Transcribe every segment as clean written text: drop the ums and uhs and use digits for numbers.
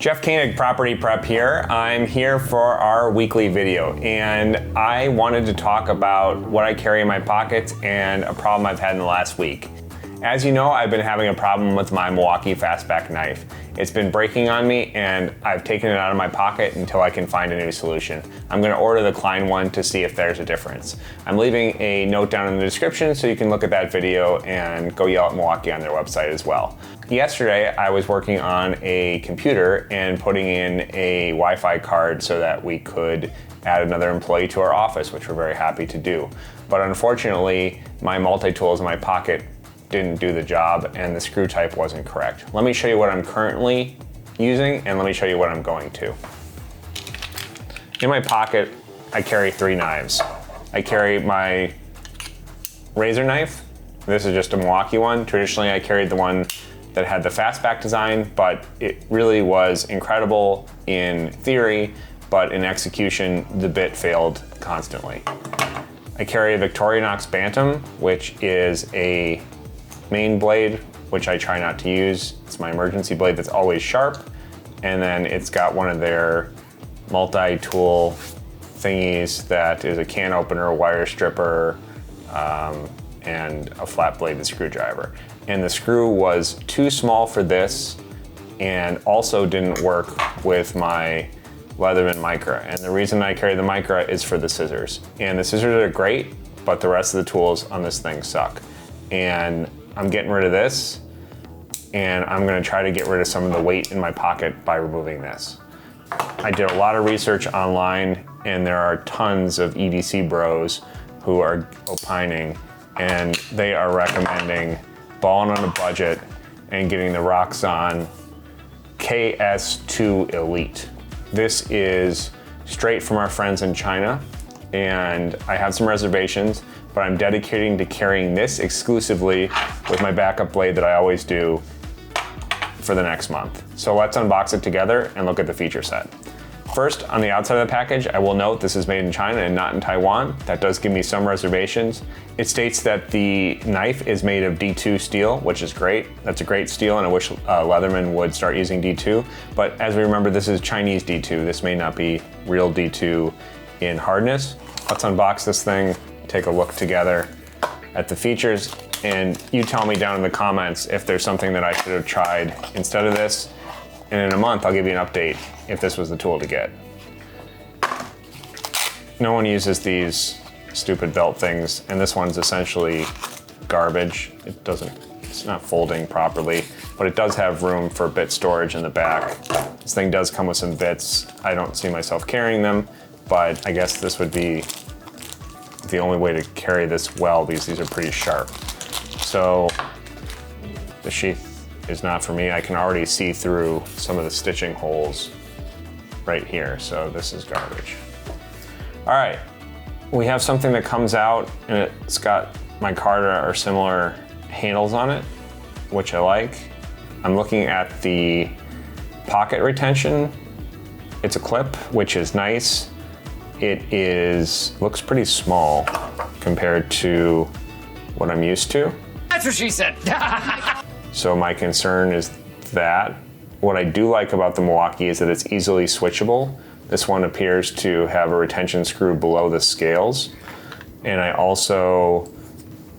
Jeff Koenig, Property Prep here. I'm here for our weekly video, and I wanted to talk about what I carry in my pockets and a problem I've had in the last week. As you know, I've been having a problem with my Milwaukee fastback knife. It's been breaking on me, and I've taken it out of my pocket until I can find a new solution. I'm gonna order the Klein one to see if there's a difference. I'm leaving a note down in the description so you can look at that video and go yell at Milwaukee on their website as well. Yesterday, I was working on a computer and putting in a Wi-Fi card so that we could add another employee to our office, which we're very happy to do. But unfortunately, my multi-tools in my pocket didn't do the job and the screw type wasn't correct. Let me show you what I'm currently using and let me show you what I'm going to. In my pocket, I carry 3 knives. I carry my razor knife. This is just a Milwaukee one. Traditionally, I carried the one that had the fastback design, but it really was incredible in theory, but in execution, the bit failed constantly. I carry a Victorinox Bantam, which is a main blade, which I try not to use. It's my emergency blade that's always sharp. And then it's got one of their multi-tool thingies that is a can opener, a wire stripper, and a flat bladed screwdriver. And the screw was too small for this and also didn't work with my Leatherman Micra. And the reason I carry the Micra is for the scissors. And the scissors are great, but the rest of the tools on this thing suck. And I'm getting rid of this, and I'm gonna try to get rid of some of the weight in my pocket by removing this. I did a lot of research online, and there are tons of EDC bros who are opining, and they are recommending balling on a budget and getting the ROXON KS2 Elite. This is straight from our friends in China, and I have some reservations, but I'm dedicating to carrying this exclusively with my backup blade that I always do for the next month. So let's unbox it together and look at the feature set. First, on the outside of the package, I will note this is made in China and not in Taiwan. That does give me some reservations. It states that the knife is made of D2 steel, which is great. That's a great steel, and I wish Leatherman would start using D2. But as we remember, this is Chinese D2. This may not be real D2 in hardness. Let's unbox this thing, take a look together at the features, and you tell me down in the comments if there's something that I should have tried instead of this. And in a month, I'll give you an update if this was the tool to get. No one uses these stupid belt things, and this one's essentially garbage. It's not folding properly, but it does have room for bit storage in the back. This thing does come with some bits. I don't see myself carrying them, but I guess this would be the only way to carry this well because these are pretty sharp. So the sheath is not for me. I can already see through some of the stitching holes right here, so this is garbage. All right, we have something that comes out and it's got micarta or similar handles on it, which I like. I'm looking at the pocket retention. It's a clip, which is nice. Looks pretty small compared to what I'm used to. That's what she said. So my concern is that. What I do like about the Milwaukee is that it's easily switchable. This one appears to have a retention screw below the scales. And I also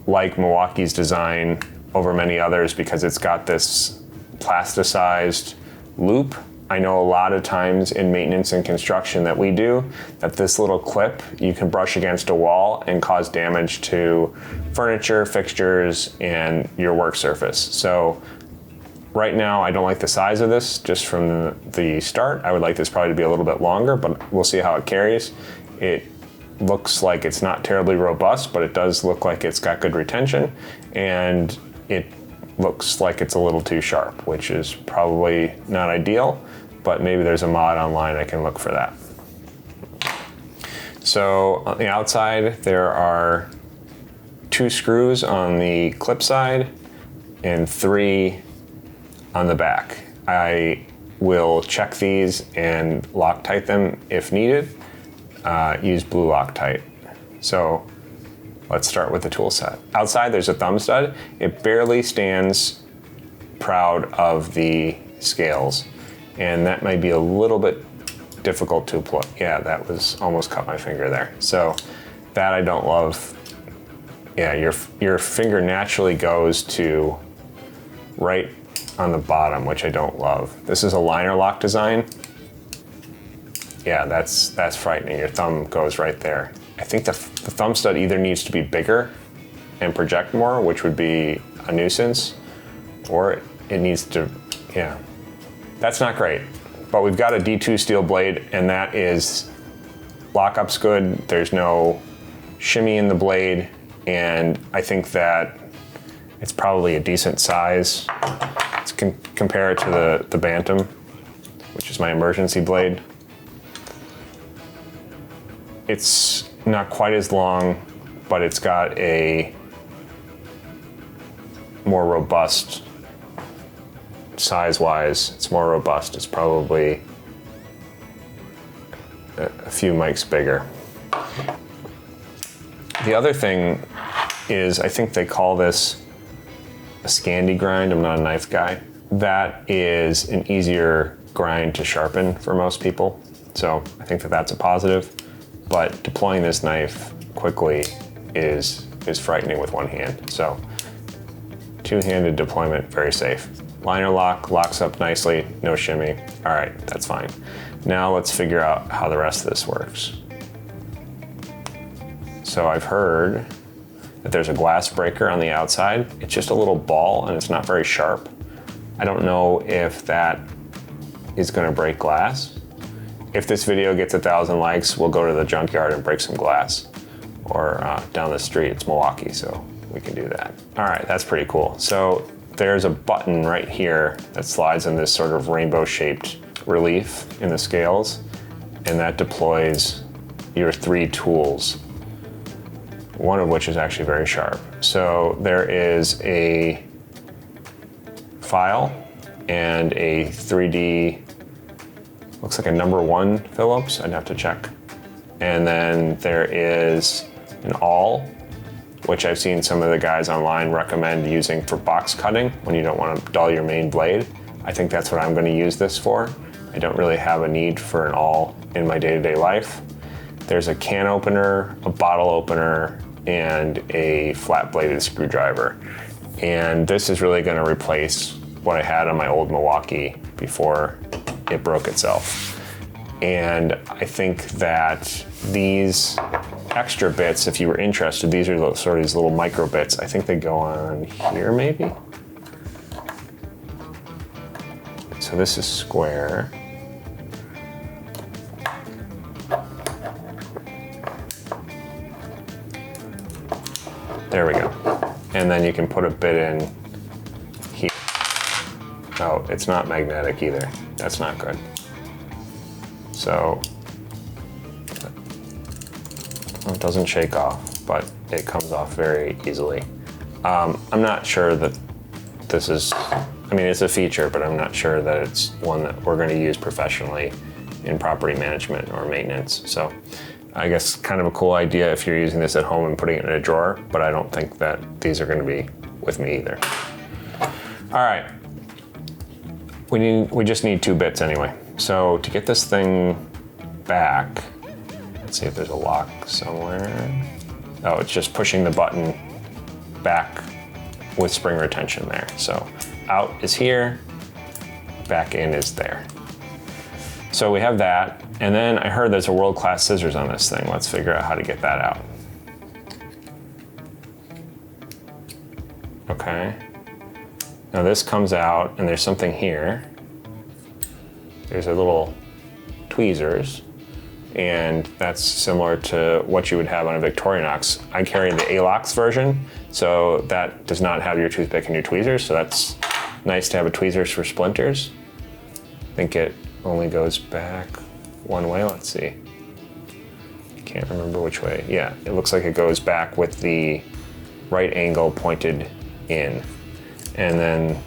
like Milwaukee's design over many others because it's got this plasticized loop. I know a lot of times in maintenance and construction that we do, that this little clip you can brush against a wall and cause damage to furniture, fixtures, and your work surface. So right now I don't like the size of this just from the start. I would like this probably to be a little bit longer, but we'll see how it carries. It looks like it's not terribly robust, but it does look like it's got good retention, and it looks like it's a little too sharp, which is probably not ideal, but maybe there's a mod online I can look for that. So on the outside, there are 2 screws on the clip side and 3 on the back. I will check these and Loctite them if needed. Use blue Loctite. So let's start with the tool set. Outside there's a thumb stud. It barely stands proud of the scales. And that might be a little bit difficult to apply. Yeah, that was almost cut my finger there. So that I don't love. Yeah, your finger naturally goes to right on the bottom, which I don't love. This is a liner lock design. Yeah, that's frightening. Your thumb goes right there. I think the thumb stud either needs to be bigger and project more, which would be a nuisance, or it needs to, yeah. That's not great, but we've got a D2 steel blade, and that is, lockup's good. There's no shimmy in the blade, and I think that it's probably a decent size. Let's compare it to the Bantam, which is my emergency blade. It's not quite as long, but it's got a more robust, size-wise, it's more robust. It's probably a few mics bigger. The other thing is, I think they call this a Scandi grind. I'm not a knife guy. That is an easier grind to sharpen for most people. So I think that that's a positive, but deploying this knife quickly is frightening with one hand. So two-handed deployment, very safe. Liner lock, locks up nicely, no shimmy. All right, that's fine. Now let's figure out how the rest of this works. So I've heard that there's a glass breaker on the outside. It's just a little ball and it's not very sharp. I don't know if that is gonna break glass. If this video gets 1,000 likes, we'll go to the junkyard and break some glass. Or down the street, it's Milwaukee, so we can do that. All right, that's pretty cool. So there's a button right here that slides in this sort of rainbow-shaped relief in the scales, and that deploys your 3 tools, one of which is actually very sharp. So there is a file and a 3D, looks like a #1 Phillips, I'd have to check. And then there is an awl, which I've seen some of the guys online recommend using for box cutting when you don't want to dull your main blade. I think that's what I'm going to use this for. I don't really have a need for an awl in my day-to-day life. There's a can opener, a bottle opener, and a flat-bladed screwdriver. And this is really going to replace what I had on my old Milwaukee before it broke itself. And I think that these extra bits, if you were interested, these are sort of these little micro bits. I think they go on here maybe. So this is square. There we go. And then you can put a bit in here. Oh, it's not magnetic either. That's not good. So it doesn't shake off, but it comes off very easily. I'm not sure that this is, I mean, it's a feature, but I'm not sure that it's one that we're going to use professionally in property management or maintenance. So I guess kind of a cool idea if you're using this at home and putting it in a drawer, but I don't think that these are going to be with me either. All right, we just need 2 bits anyway. So to get this thing back, let's see if there's a lock somewhere. Oh, it's just pushing the button back with spring retention there. So out is here, back in is there. So we have that, and then I heard there's a world-class scissors on this thing. Let's figure out how to get that out. Okay. Now this comes out, and there's something here. There's a little tweezers, and that's similar to what you would have on a Victorinox. I carry the Alox version, so that does not have your toothpick and your tweezers, so that's nice to have a tweezers for splinters. I think it only goes back one way, let's see. Can't remember which way. Yeah, it looks like it goes back with the right angle pointed in. And then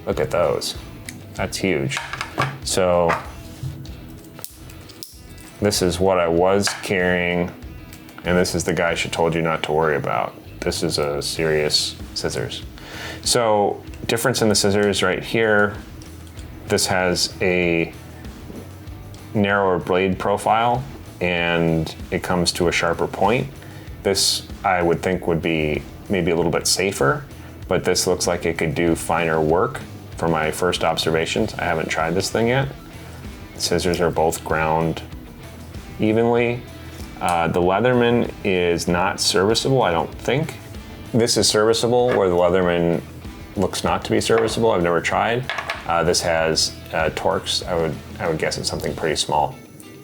look at those. That's huge. So this is what I was carrying, and this is the guy she told you not to worry about. This is a serious scissors. So difference in the scissors right here. This has a narrower blade profile and it comes to a sharper point. This I would think would be maybe a little bit safer, but this looks like it could do finer work for my first observations. I haven't tried this thing yet. The scissors are both ground evenly. The Leatherman is not serviceable, I don't think. This is serviceable where the Leatherman looks not to be serviceable. I've never tried. This has Torx. I would guess it's something pretty small.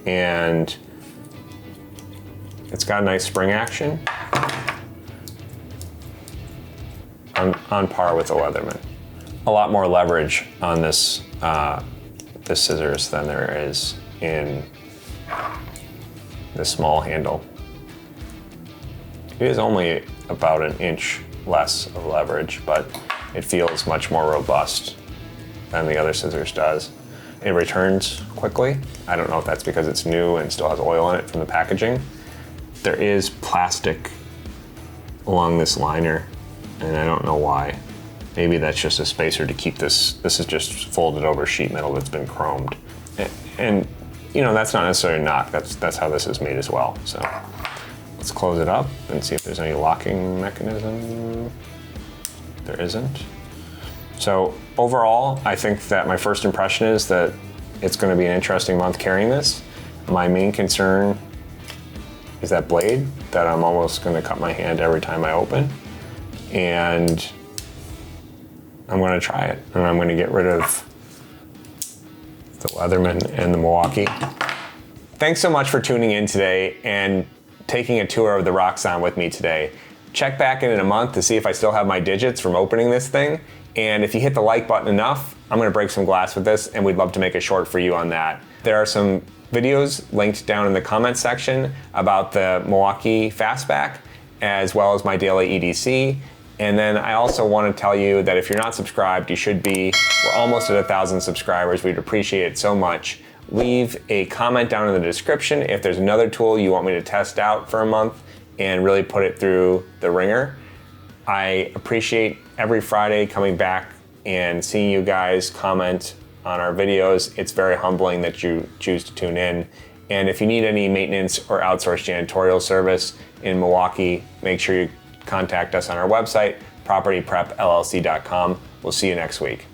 And it's got a nice spring action. On par with the Leatherman. A lot more leverage on this scissors than there is in the small handle. It is only about an inch less of leverage, but it feels much more robust than the other scissors does. It returns quickly. I don't know if that's because it's new and still has oil in it from the packaging. There is plastic along this liner, and I don't know why. Maybe that's just a spacer to keep this. This is just folded over sheet metal that's been chromed. And you know, that's not necessarily a knock. That's how this is made as well. So let's close it up and see if there's any locking mechanism. There isn't. So overall, I think that my first impression is that it's going to be an interesting month carrying this. My main concern is that blade that I'm almost going to cut my hand every time I open. And I'm going to try it, and I'm going to get rid of the Leatherman and the Milwaukee. Thanks so much for tuning in today and taking a tour of the ROXON with me today. Check back in a month to see if I still have my digits from opening this thing. And if you hit the like button enough, I'm going to break some glass with this, and we'd love to make a short for you on that. There are some videos linked down in the comments section about the Milwaukee Fastback, as well as my daily EDC. And then I also want to tell you that if you're not subscribed, you should be. We're almost at 1,000 subscribers. We'd appreciate it so much. Leave a comment down in the description if there's another tool you want me to test out for a month and really put it through the ringer. I appreciate every Friday coming back and seeing you guys comment on our videos. It's very humbling that you choose to tune in. And if you need any maintenance or outsourced janitorial service in Milwaukee, make sure you contact us on our website, propertyprepllc.com. We'll see you next week.